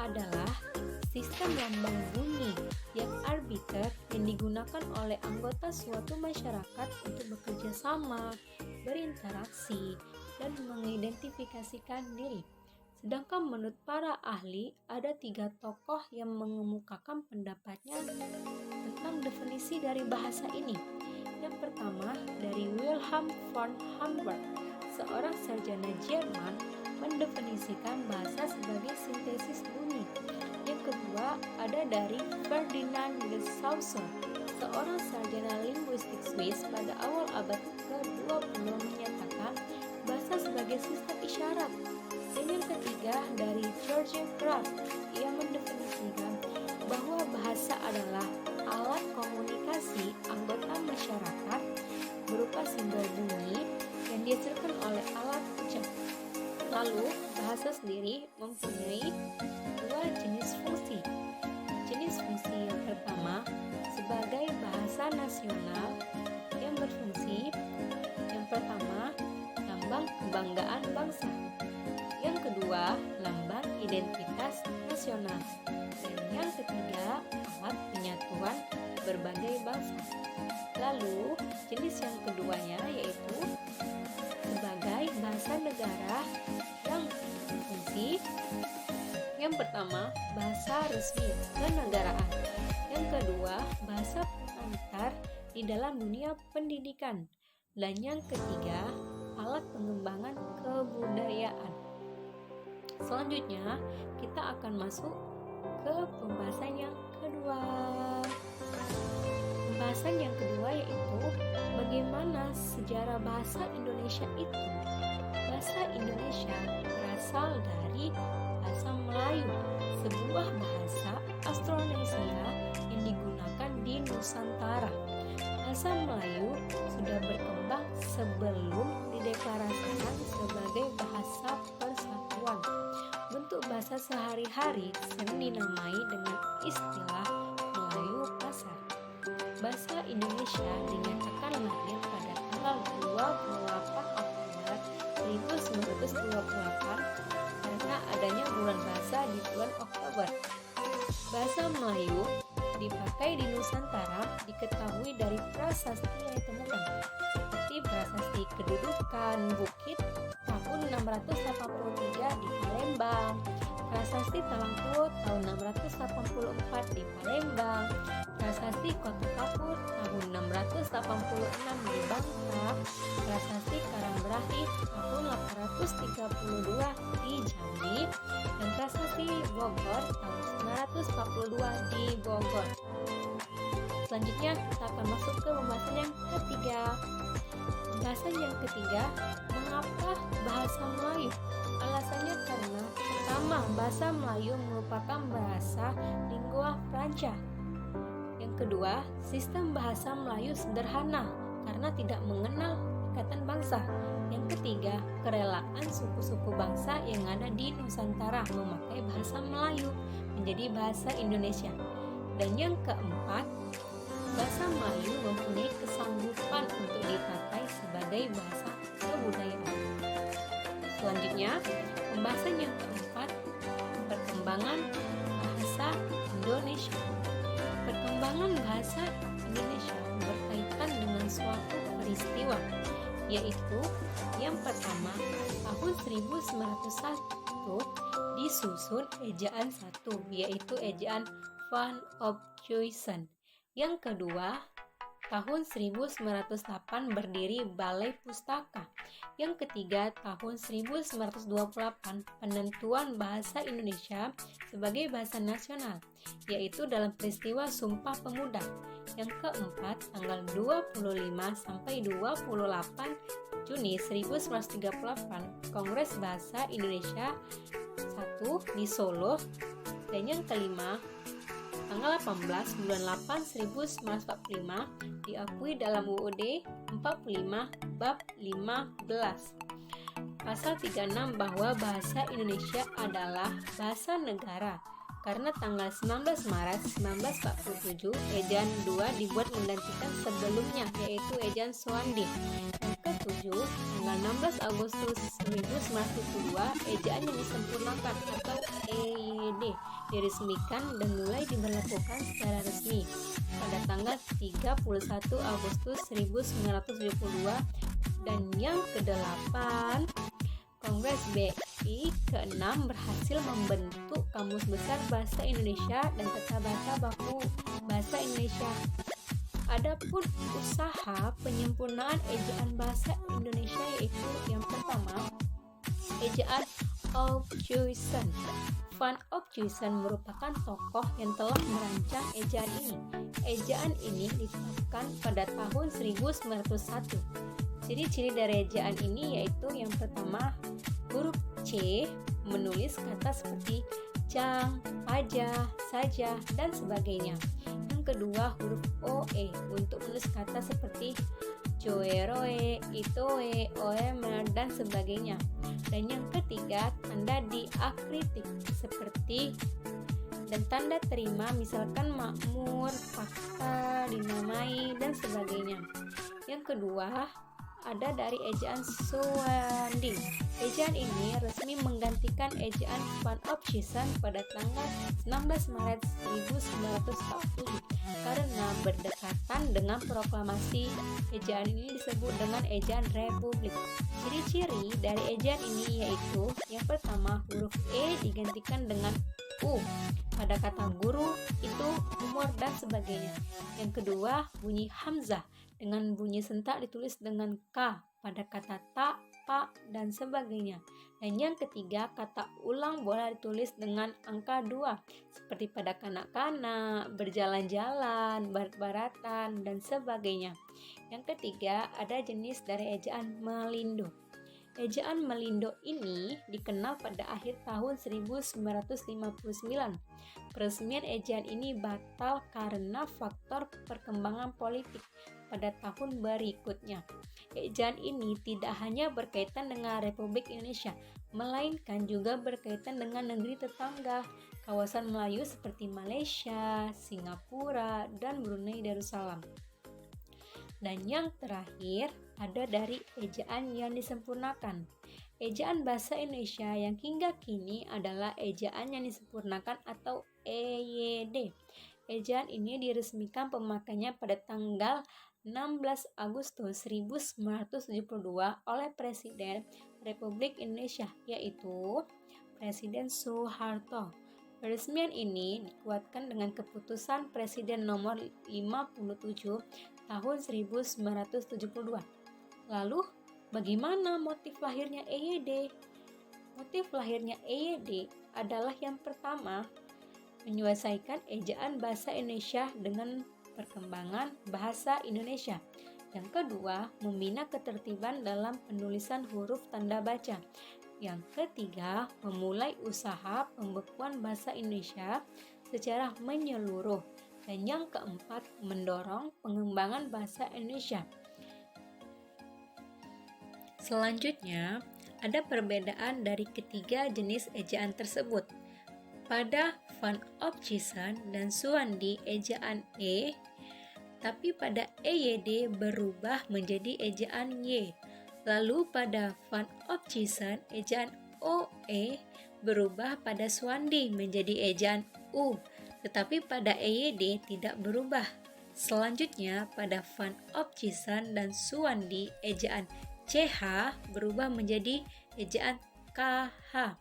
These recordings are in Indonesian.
adalah sistem lambang bunyi yang arbiter yang digunakan oleh anggota suatu masyarakat untuk bekerja sama, berinteraksi, dan mengidentifikasikan diri. Sedangkan menurut para ahli, ada 3 tokoh yang mengemukakan pendapatnya tentang definisi dari bahasa ini. Yang pertama dari Wilhelm von Humboldt, seorang sarjana Jerman, mendefinisikan bahasa sebagai sintesis bunyi. Yang kedua ada dari Ferdinand de Saussure, seorang sarjana linguistik Swiss pada awal abad ke-20 menyatakan bahasa sebagai sistem isyarat. Dan yang ketiga dari George Crabbe, ia mendefinisikan bahwa bahasa adalah alat komunikasi anggota masyarakat berupa simbol bunyi yang dihasilkan oleh alat ucap. Lalu, bahasa sendiri mempunyai 2 jenis fungsi. Jenis fungsi yang pertama sebagai bahasa nasional yang berfungsi yang pertama lambang kebanggaan bangsa, yang kedua lambang identitas nasional, dan yang ketiga alat penyatuan berbagai bangsa. Lalu jenis yang keduanya yaitu sebagai bahasa negara yang berfungsi yang pertama bahasa resmi kenegaraan, yang kedua bahasa pengantar di dalam dunia pendidikan, dan yang ketiga alat pengembangan kebudayaan. Selanjutnya kita akan masuk ke pembahasan yang kedua. Pembahasan yang kedua yaitu bagaimana sejarah bahasa Indonesia itu. Bahasa Indonesia berasal dari bahasa Melayu, sebuah bahasa Austronesia yang digunakan di Nusantara. Bahasa Melayu sudah berkembang sebelum dideklarasikan sebagai bahasa persatuan. Bentuk bahasa sehari-hari sering dinamai dengan istilah Melayu Pasar. Bahasa Indonesia dinyatakan lahir pada tanggal 28 Oktober 1928 karena adanya bulan bahasa di bulan Oktober. Bahasa Melayu dipakai di Nusantara diketahui dari prasasti yang ditemukan, seperti prasasti kedudukan Bukit tahun 683 di Palembang, prasasti Talangkuo tahun 684 di Palembang, prasasti Kota Kapur tahun 686 di Bangka, prasasti Karangbrahi tahun 832 di Jambi, dan prasasti Bogor tahun 942 di Bogor. Selanjutnya kita akan masuk ke pembahasan yang ketiga. Pembahasan yang ketiga, mengapa bahasa Melayu? Alasannya karena pertama, bahasa Melayu merupakan bahasa lingua franca. Yang kedua, sistem bahasa Melayu sederhana karena tidak mengenal ikatan bangsa. Yang ketiga, kerelaan suku-suku bangsa yang ada di Nusantara memakai bahasa Melayu menjadi bahasa Indonesia. Dan yang keempat, bahasa Melayu mempunyai kesanggupan untuk dipakai sebagai bahasa kebudayaan. Selanjutnya, pembahasan yang keempat, perkembangan bahasa Indonesia. Perkembangan bahasa Indonesia berkaitan dengan suatu peristiwa, yaitu yang pertama, tahun 1901 disusun ejaan 1, yaitu ejaan Van Ophuijsen. Yang kedua, tahun 1908 berdiri Balai Pustaka. Yang ketiga, tahun 1928 penentuan bahasa Indonesia sebagai bahasa nasional, yaitu dalam peristiwa Sumpah Pemuda. Yang keempat, tanggal 25 sampai 28 Juni 1938, Kongres Bahasa Indonesia 1 di Solo. Dan yang kelima, tanggal 18 bulan 8 1945 diakui dalam UUD 45 bab 15 pasal 36 bahwa bahasa Indonesia adalah bahasa negara karena tanggal 19 Maret 1947 ejaan 2 dibuat menggantikan sebelumnya, yaitu ejaan Suwandi. Yang ketujuh, tanggal 16 Agustus 1922 ejaan yang disempurnakan atau EYD diresmikan dan mulai diberlakukan secara resmi pada tanggal 31 Agustus 1972. Dan yang kedelapan, Kongres BI ke-6 berhasil membentuk Kamus Besar Bahasa Indonesia dan Tata Bahasa Baku Bahasa Indonesia. Adapun usaha penyempurnaan ejaan bahasa Indonesia yaitu yang pertama, ejaan Opjuisen. Van Opjuisen merupakan tokoh yang telah merancang ejaan ini. Ejaan ini ditetapkan pada tahun 1901. Ciri-ciri dari ejaan ini yaitu yang pertama, huruf C menulis kata seperti jang, aja, saja, dan sebagainya. Yang kedua, huruf OE untuk menulis kata seperti joeroe, itoe, oemer, dan sebagainya. Dan yang ketiga, tanda diakritik seperti dan tanda terima, misalkan makmur, fakta, dinamai, dan sebagainya. Yang kedua, ada dari ejaan Suwandi. Ejaan ini resmi menggantikan ejaan Van Opjuisen pada tanggal 16 Maret 1940 karena berdekatan dengan proklamasi. Ejaan ini disebut dengan ejaan Republik. Ciri-ciri dari ejaan ini yaitu yang pertama, huruf E digantikan dengan U pada kata guru, itu, umur, dan sebagainya. Yang kedua, bunyi hamzah dengan bunyi sentak ditulis dengan K pada kata tak, pak, dan sebagainya. Dan yang ketiga, kata ulang boleh ditulis dengan angka 2 seperti pada kanak-kanak, berjalan-jalan, barat-baratan, dan sebagainya. Yang ketiga, ada jenis dari ejaan melindo. Ejaan melindo ini dikenal pada akhir tahun 1959. Peresmian ejaan ini batal karena faktor perkembangan politik pada tahun berikutnya. Ejaan ini tidak hanya berkaitan dengan Republik Indonesia, melainkan juga berkaitan dengan negeri tetangga, kawasan Melayu seperti Malaysia, Singapura, dan Brunei Darussalam. Dan yang terakhir, ada dari ejaan yang disempurnakan. Ejaan bahasa Indonesia yang hingga kini adalah ejaan yang disempurnakan atau EYD. Ejaan ini diresmikan pemakaiannya pada tanggal 16 Agustus 1972 oleh Presiden Republik Indonesia, yaitu Presiden Soeharto. Peresmian ini dikuatkan dengan keputusan Presiden nomor 57 tahun 1972. Lalu, bagaimana motif lahirnya EYD? Motif lahirnya EYD adalah yang pertama, menyelesaikan ejaan bahasa Indonesia dengan perkembangan bahasa Indonesia. Yang kedua, membina ketertiban dalam penulisan huruf tanda baca. Yang ketiga, memulai usaha pembekuan bahasa Indonesia secara menyeluruh. Dan yang keempat, mendorong pengembangan bahasa Indonesia. Selanjutnya, ada perbedaan dari ketiga jenis ejaan tersebut. Pada Van Opjuisen dan Suwandi ejaan E, tapi pada EYD berubah menjadi ejaan Y. Lalu pada Van Opjuisen ejaan OE berubah pada Suwandi menjadi ejaan U, tetapi pada EYD tidak berubah. Selanjutnya pada Van Opjuisen dan Suwandi ejaan CH berubah menjadi ejaan KH.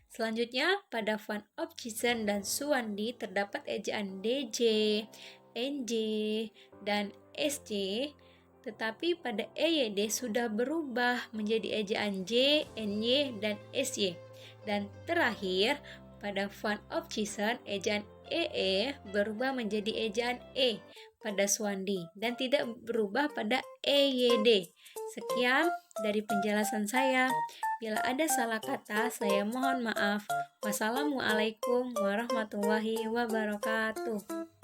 Selanjutnya pada Van Opjuisen dan Suwandi terdapat ejaan DJ, NJ, dan SJ, tetapi pada EYD sudah berubah menjadi ejaan J, NY, dan SY. Dan terakhir, pada Van Opjuisen ejaan EE berubah menjadi ejaan E pada Suwandi dan tidak berubah pada EYD. Sekian dari penjelasan saya. Bila ada salah kata, saya mohon maaf. Wassalamualaikum warahmatullahi wabarakatuh.